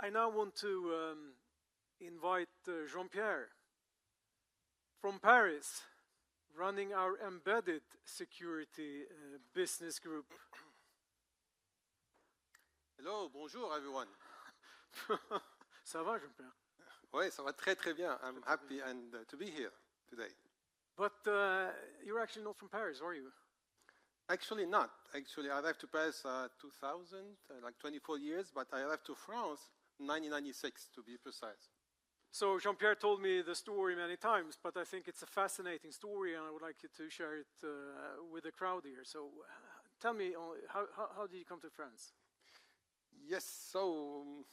I now want to invite Jean-Pierre from Paris, running our embedded security business group. Hello, bonjour everyone. Ça va, Jean-Pierre? Oui, ça va très très bien. I'm happy and to be here today. But you're actually not from Paris, are you? Actually not. Actually, I arrived to Paris 2000, like 24 years, but I arrived to France 1996 to be precise. So Jean-Pierre told me the story many times, but I think it's a fascinating story, and I would like you to share it with the crowd here. So tell me, how did you come to France? Yes, so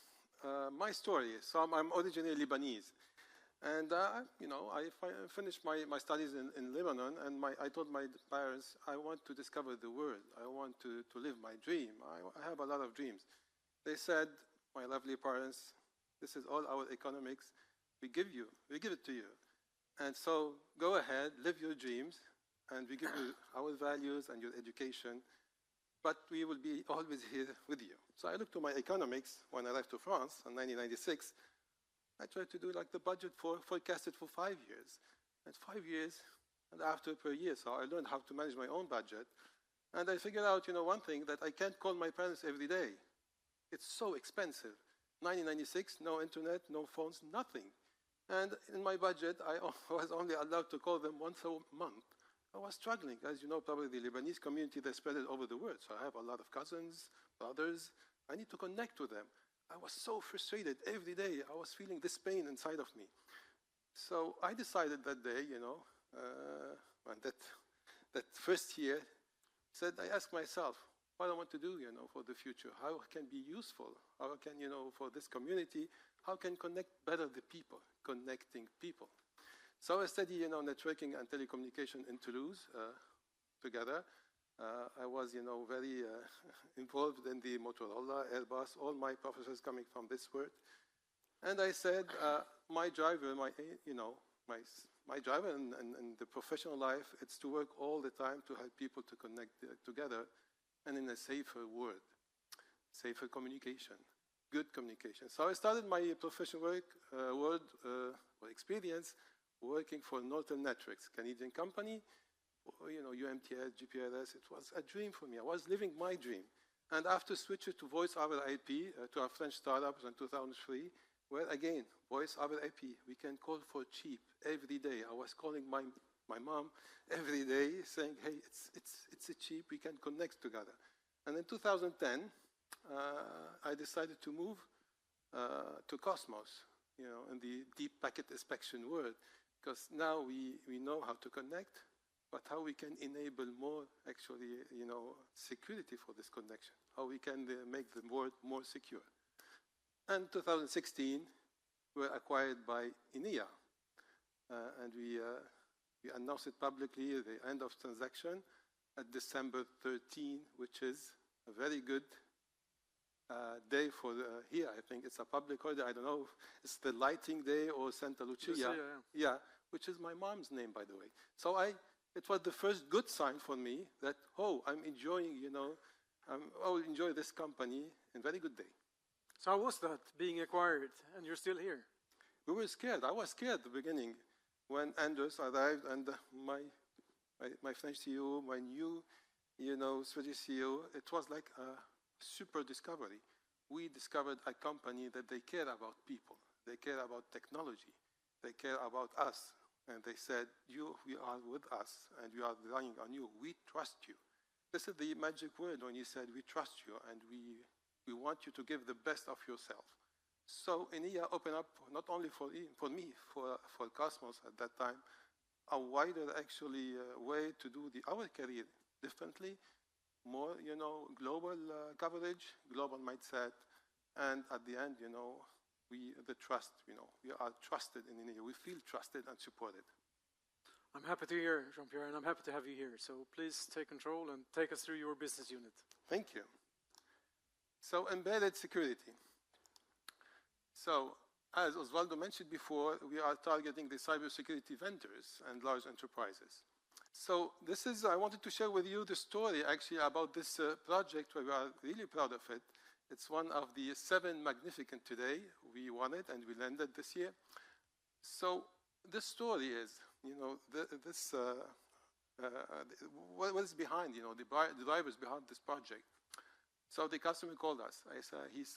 my story. So I'm originally Lebanese. And, I finished my studies in Lebanon, and I told my parents, I want to discover the world. I want to live my dream. I have a lot of dreams. They said, my lovely parents, this is all our economics. We give it to you. And so go ahead, live your dreams, and we give you our values and your education, but we will be always here with you. So I looked to my economics when I left to France in 1996. I tried to do like the budget forecasted for 5 years. And 5 years, and after per year, so I learned how to manage my own budget. And I figured out, one thing, that I can't call my parents every day. It's so expensive. 1996, no internet, no phones, nothing. And in my budget, I was only allowed to call them once a month. I was struggling. As you know, probably the Lebanese community, they spread it over the world. So I have a lot of cousins, brothers. I need to connect with them. I was so frustrated every day. I was feeling this pain inside of me. So I decided that day, and that first year, I asked myself, what I want to do, for the future, how I can be useful, how I can, for this community, how I can connect better the people, connecting people. So I studied, networking and telecommunication in Toulouse together. I was, very involved in the Motorola, Airbus, all my professors coming from this world. And I said, my driver, my driver in the professional life, it's to work all the time to help people to connect together and in a safer world, safer communication, good communication. So I started my professional world experience working for Northern Networks, Canadian company, UMTS, GPRS. It was a dream for me. I was living my dream. And after switching to voice over IP, to our French startups in 2003, where again, voice over IP, we can call for cheap every day. I was calling my mom every day saying, hey, it's cheap, we can connect together. And in 2010, I decided to move to Cosmos, in the deep packet inspection world, because now we know how to connect, but how we can enable more, actually, security for this connection, how we can make the world more secure. And 2016, we were acquired by Enea, and we announced it publicly at the end of transaction at December 13, which is a very good day for here. I think it's a public holiday. I don't know if it's the lighting day or Santa Lucia. Yeah, which is my mom's name, by the way. So it was the first good sign for me that, I'm enjoying, I will enjoy this company in very good day. So how was that, being acquired, and you're still here? We were scared. I was scared at the beginning when Anders arrived and my French CEO, my new, Swedish CEO. It was like a super discovery. We discovered a company that they care about people. They care about technology. They care about us. And they said, you are with us, and we are relying on you. We trust you. This is the magic word when you said, we trust you, and we want you to give the best of yourself. So Enea opened up, not only for me, for Cosmos at that time, a wider, actually, way to do our career differently, more, global coverage, global mindset, and at the end, the trust, we are trusted in Enea. We feel trusted and supported. I'm happy to hear, Jean-Pierre, and I'm happy to have you here. So please take control and take us through your business unit. Thank you. So embedded security. So as Osvaldo mentioned before, we are targeting the cybersecurity vendors and large enterprises. So I wanted to share with you the story actually about this project where we are really proud of it. It's one of the 7 Magnificent today. We won it and we landed this year. So this story is, what is behind, the drivers behind this project. So the customer called us.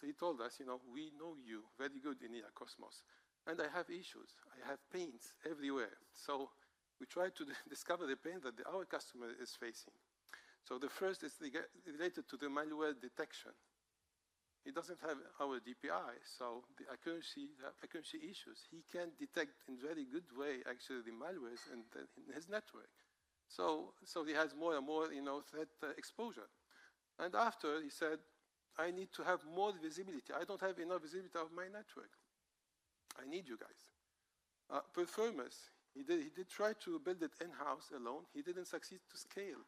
He told us, we know you very good in Enea Cosmos, and I have issues. I have pains everywhere. So we try to discover the pain that our customer is facing. So the first is related to the malware detection. He doesn't have our DPI, so the accuracy issues. He can detect in very good way, actually, the malwares in his network. So he has more and more, threat exposure. And after, he said, I need to have more visibility. I don't have enough visibility of my network. I need you guys. Performance. He did try to build it in-house alone. He didn't succeed to scale.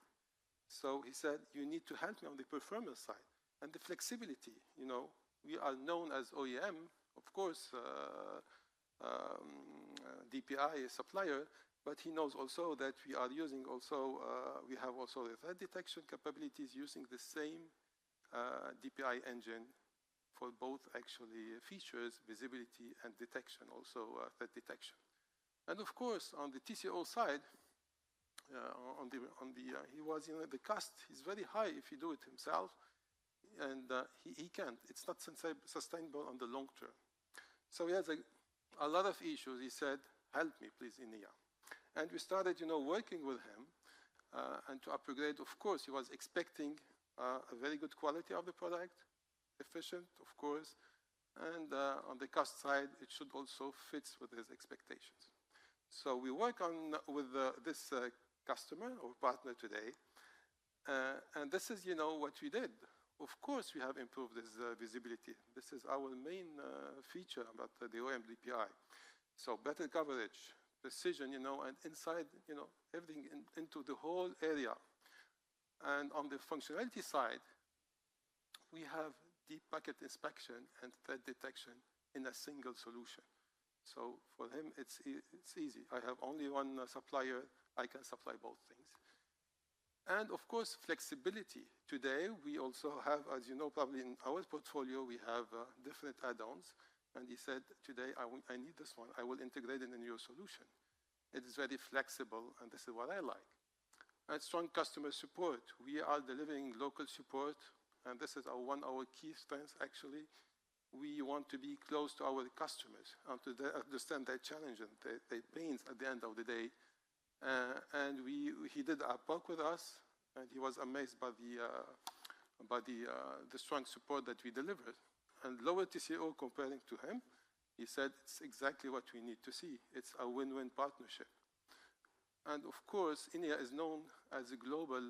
So he said, you need to help me on the performance side. And the flexibility, we are known as OEM, of course, DPI supplier, but he knows also that we are using also, we have also the threat detection capabilities using the same DPI engine for both actually features, visibility, and detection, also threat detection. And of course, on the TCO side, he was, the cost is very high if you do it himself. And he can't. It's not sustainable on the long term. So he has a lot of issues. He said, help me, please, Enea. And we started, working with him and to upgrade. Of course, he was expecting a very good quality of the product, efficient, of course. And on the cost side, it should also fit with his expectations. So we work with this customer or partner today. And this is, what we did. Of course, we have improved this visibility. This is our main feature about the OEM DPI. So better coverage, precision, and inside, everything into the whole area. And on the functionality side, we have deep packet inspection and threat detection in a single solution. So for him, it's easy. I have only one supplier. I can supply both things. And of course, flexibility. Today, we also have, as you know, probably in our portfolio, we have different add-ons. And he said, today, I need this one. I will integrate it in your solution. It is very flexible, and this is what I like. And strong customer support. We are delivering local support, and this is one of our key strengths, actually. We want to be close to our customers and to understand their challenges, their pains at the end of the day. And he did a talk with us, and he was amazed by the strong support that we delivered. And lower TCO comparing to him, he said it's exactly what we need to see. It's a win-win partnership. And of course, Enea is known as a global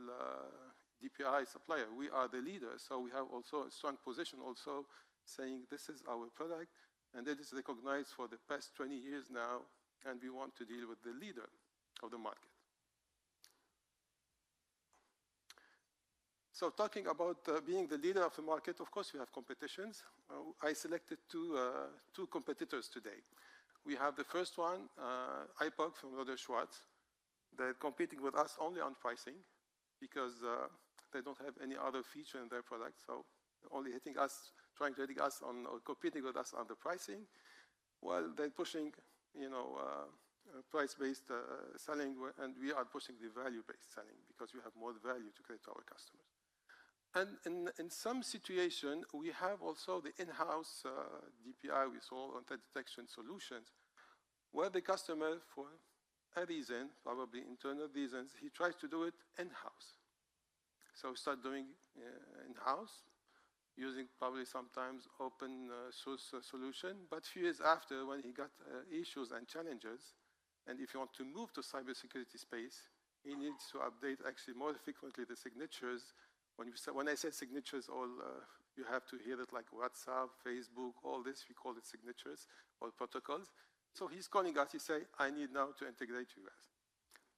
DPI supplier. We are the leader, so we have also a strong position also saying this is our product, and it is recognized for the past 20 years now, and we want to deal with the leader of the market. So talking about being the leader of the market, of course we have competitions. I selected two competitors today. We have the first one, IPOC from Roder Schwartz. They're competing with us only on pricing because they don't have any other feature in their product. So only hitting us, trying to hit us on, or competing with us on the pricing, while they're pushing, price-based selling, and we are pushing the value-based selling because we have more value to create to our customers. And in some situation, we have also the in-house DPI, we saw on threat detection solutions, where the customer, for a reason, probably internal reasons, he tries to do it in-house. So we start doing in-house, using probably sometimes open source solution, but few years after, when he got issues and challenges, and if you want to move to cybersecurity space, he needs to update actually more frequently the signatures. When I say signatures, you have to hear it like WhatsApp, Facebook, all this, we call it signatures or protocols. So he's calling us, he say, I need now to integrate you guys.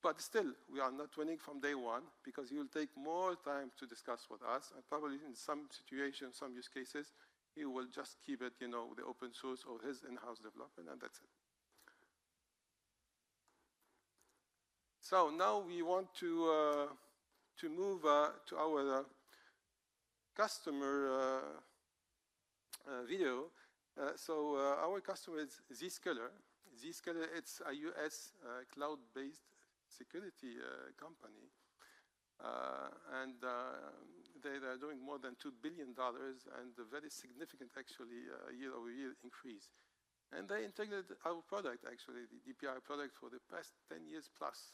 But still, we are not winning from day one because he will take more time to discuss with us, and probably in some situations, some use cases, he will just keep it, the open source or his in-house development, and that's it. So now we want to move to our customer video. Our customer is Zscaler. Zscaler, it's a US cloud-based security company. They are doing more than $2 billion and a very significant, actually, year-over-year increase. And they integrated our product, actually, the DPI product, for the past 10 years plus.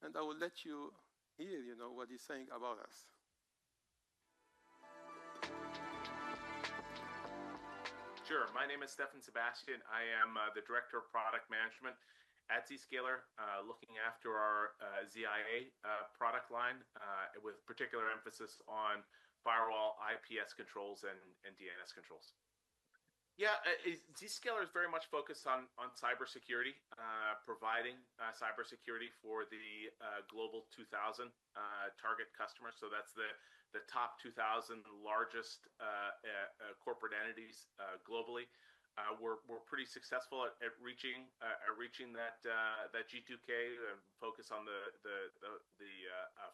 And I will let you hear, what he's saying about us. Sure. My name is Stefan Sebastian. I am the Director of Product Management at Zscaler, looking after our ZIA product line with particular emphasis on firewall, IPS controls, and DNS controls. Yeah, Zscaler is very much focused on cybersecurity, providing cybersecurity for the Global 2000 target customers. So that's the top 2,000 largest corporate entities globally. We're pretty successful at reaching that G2K and focus on the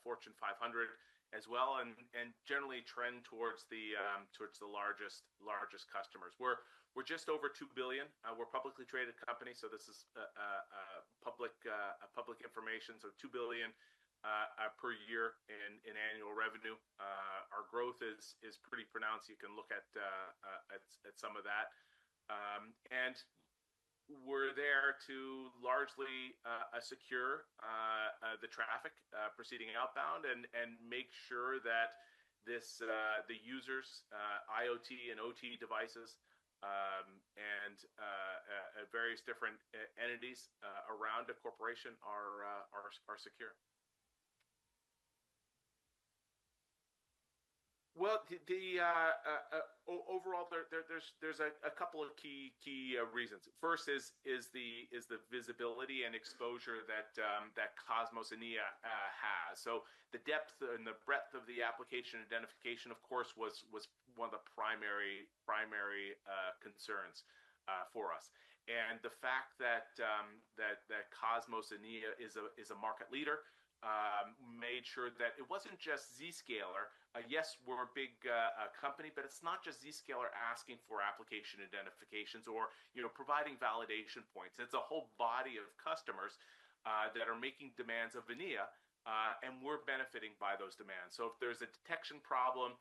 Fortune 500 as well, and generally trend towards the largest customers. We're just over 2 billion. We're a publicly traded company, so this is public information. So 2 billion per year in annual revenue. Our growth is pretty pronounced. You can look at some of that, and we're there to largely secure the traffic proceeding outbound and make sure that the users, IoT and OT devices, and various different entities around a corporation are secure. Well, overall, there's a couple of key reasons. First is the visibility and exposure that Cosmos Enea has. So the depth and the breadth of the application identification, of course, was one of the primary concerns for us. And the fact that Cosmos Enea is a market leader made sure that it wasn't just Zscaler. Yes, we're a big company, but it's not just Zscaler asking for application identifications or providing validation points. It's a whole body of customers that are making demands of Enea, and we're benefiting by those demands. So if there's a detection problem,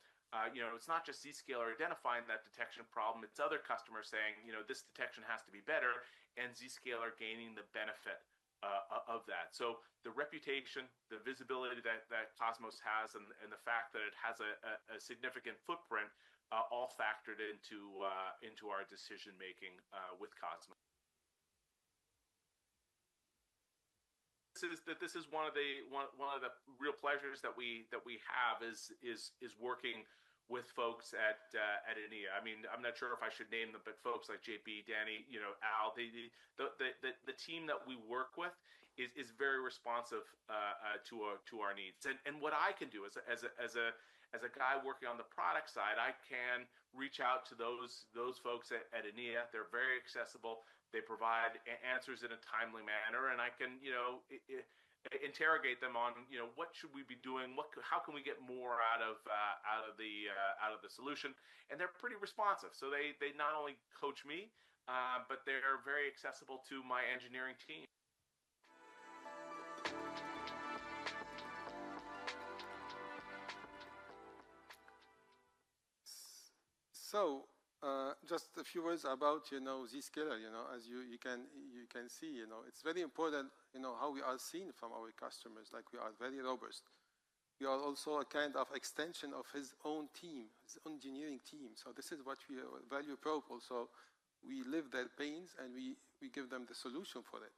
it's not just Zscaler identifying that detection problem. It's other customers saying, this detection has to be better, and Zscaler gaining the benefit of that. So the reputation, the visibility that Cosmos has, and the fact that it has a significant footprint, all factored into our decision making with Cosmos. This is one of the real pleasures that we have is working with folks at Enea. I mean, I'm not sure if I should name them, but folks like JP, Danny, Al, the team that we work with is very responsive to our needs. And what I can do as a guy working on the product side, I can reach out to those folks at Enea. They're very accessible. They provide answers in a timely manner, and I can interrogate them on what should we be doing, how can we get more out of the solution, and they're pretty responsive. So they not only coach me, but they're very accessible to my engineering team. So just a few words about Zscaler. As you can see, it's very important how we are seen from our customers. Like, we are very robust. We are also a kind of extension of his own team, his engineering team. So this is what we value prop. Also, we live their pains and we give them the solution for it.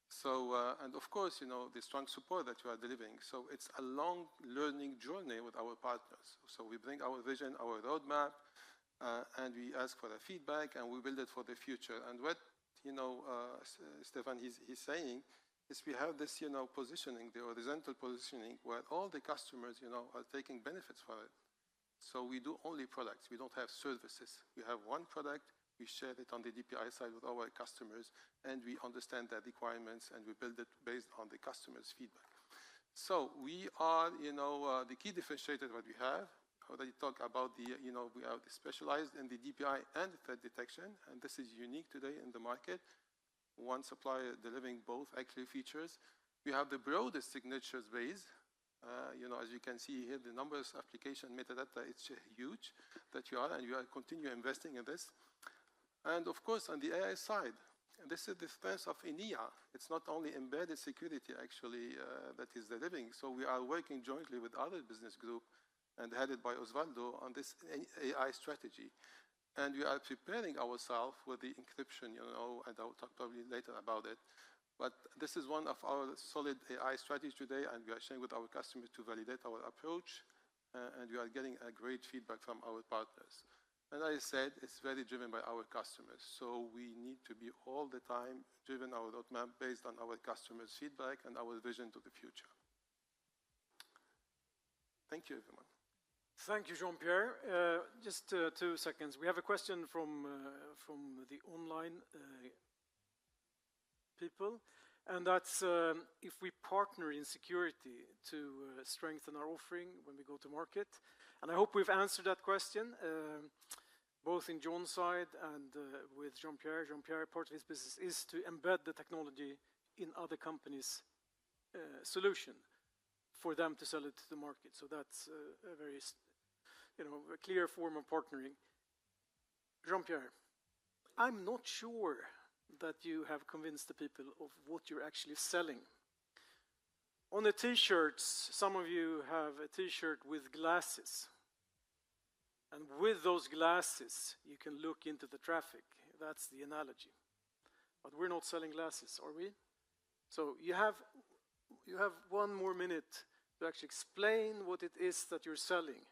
So and of course, the strong support that we are delivering. So it's a long learning journey with our partners. So we bring our vision, our roadmap, and we ask for the feedback, and we build it for the future. And what Stefan he's saying is we have this positioning, the horizontal positioning, where all the customers are taking benefits for it. So we do only products. We don't have services. We have one product. We share it on the DPI side with our customers, and we understand their requirements, and we build it based on the customer's feedback. So we are, the key differentiator that we have already talked about the, we are specialized in the DPI and threat detection, and this is unique today in the market. One supplier delivering both actually features. We have the broadest signatures base. As you can see here, the numbers application metadata, it's huge that you are, and you are continue investing in this. And of course, on the AI side, this is the strength of Enea. It's not only embedded security actually that is delivering. So we are working jointly with other business group and headed by Osvaldo on this AI strategy. And we are preparing ourselves with the encryption, and I'll talk probably later about it. But this is one of our solid AI strategies today, and we are sharing with our customers to validate our approach, and we are getting a great feedback from our partners. And as I said, it's very driven by our customers. So we need to be all the time driven our roadmap based on our customers' feedback and our vision to the future. Thank you, everyone. Thank you, Jean-Pierre. Just 2 seconds. We have a question from the online people, and that's if we partner in security to strengthen our offering when we go to market. And I hope we've answered that question, both in John's side and with Jean-Pierre. Jean-Pierre, part of his business is to embed the technology in other companies' solution for them to sell it to the market. So that's a very a clear form of partnering. Jean-Pierre, I'm not sure that you have convinced the people of what you're actually selling. On the t-shirts, some of you have a t-shirt with glasses. And with those glasses, you can look into the traffic. That's the analogy. But we're not selling glasses, are we? So you have 1 more minute to actually explain what it is that you're selling.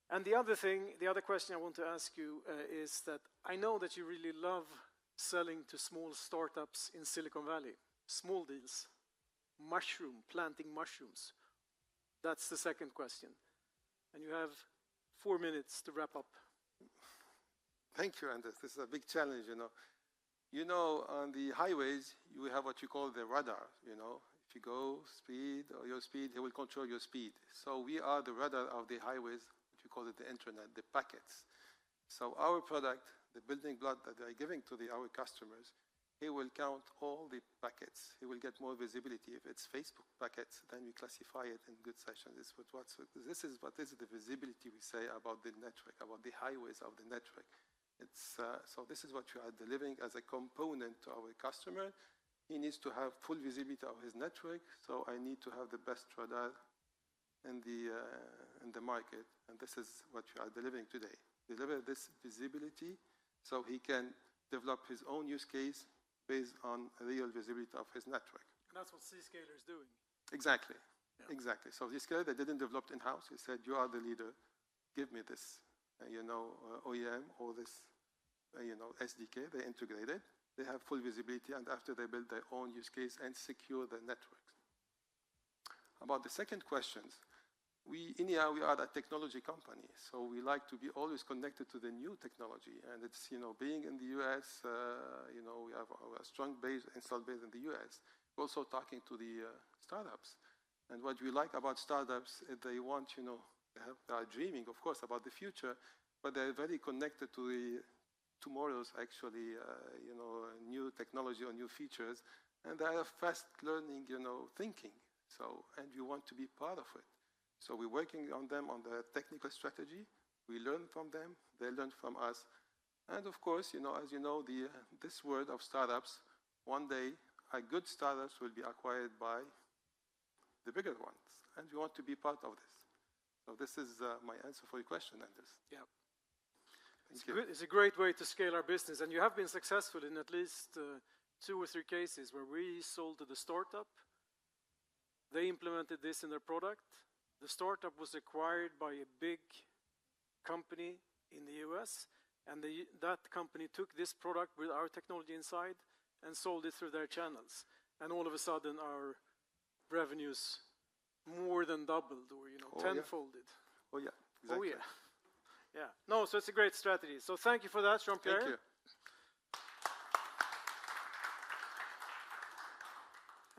And the other question I want to ask you is that I know that you really love selling to small startups in Silicon Valley, small deals, planting mushrooms. That's the second question. And you have 4 minutes to wrap up. Thank you, Anders. This is a big challenge, on the highways, you have what you call the radar, If you go speed or your speed, he will control your speed. So we are the radar of the highways, what you call it the internet, the packets. So our product, the building block that they are giving to our customers, he will count all the packets. He will get more visibility. If it's Facebook packets, then we classify it in good sessions. This is the visibility we say about the network, about the highways of the network. So this is what you are delivering as a component to our customer. He needs to have full visibility of his network, so I need to have the best radar in the market, and this is what you are delivering today. Deliver this visibility so he can develop his own use case based on real visibility of his network. And that's what Zscaler is doing. Exactly. Yeah. Exactly. So Zscaler, they didn't develop in-house. He said, you are the leader. Give me this, OEM or this, SDK. They integrated. They have full visibility, and after they build their own use case and secure the networks. About the second questions, Enea, we are a technology company, so we like to be always connected to the new technology. And it's, being in the US, we have a strong installed base in the US. We're also talking to the startups. And what we like about startups is they want, they are dreaming, of course, about the future, but they're very connected to the tomorrow's actually, new technology or new features. And they are fast learning, thinking. So, and we want to be part of it. So we're working on them on the technical strategy. We learn from them. They learn from us. And of course, as you know, this world of startups, one day, good startups will be acquired by the bigger ones. And we want to be part of this. So this is my answer for your question, Anders. Yeah. Thank you. It's a great way to scale our business. And you have been successful in at least 2 or 3 cases where we sold to the startup. They implemented this in their product. The startup was acquired by a big company in the US, and that company took this product with our technology inside and sold it through their channels. And all of a sudden, our revenues more than doubled or, tenfolded. Yeah. Oh, yeah. Exactly. Oh, yeah. Yeah. No, so it's a great strategy. So thank you for that, Jean-Pierre. Thank you.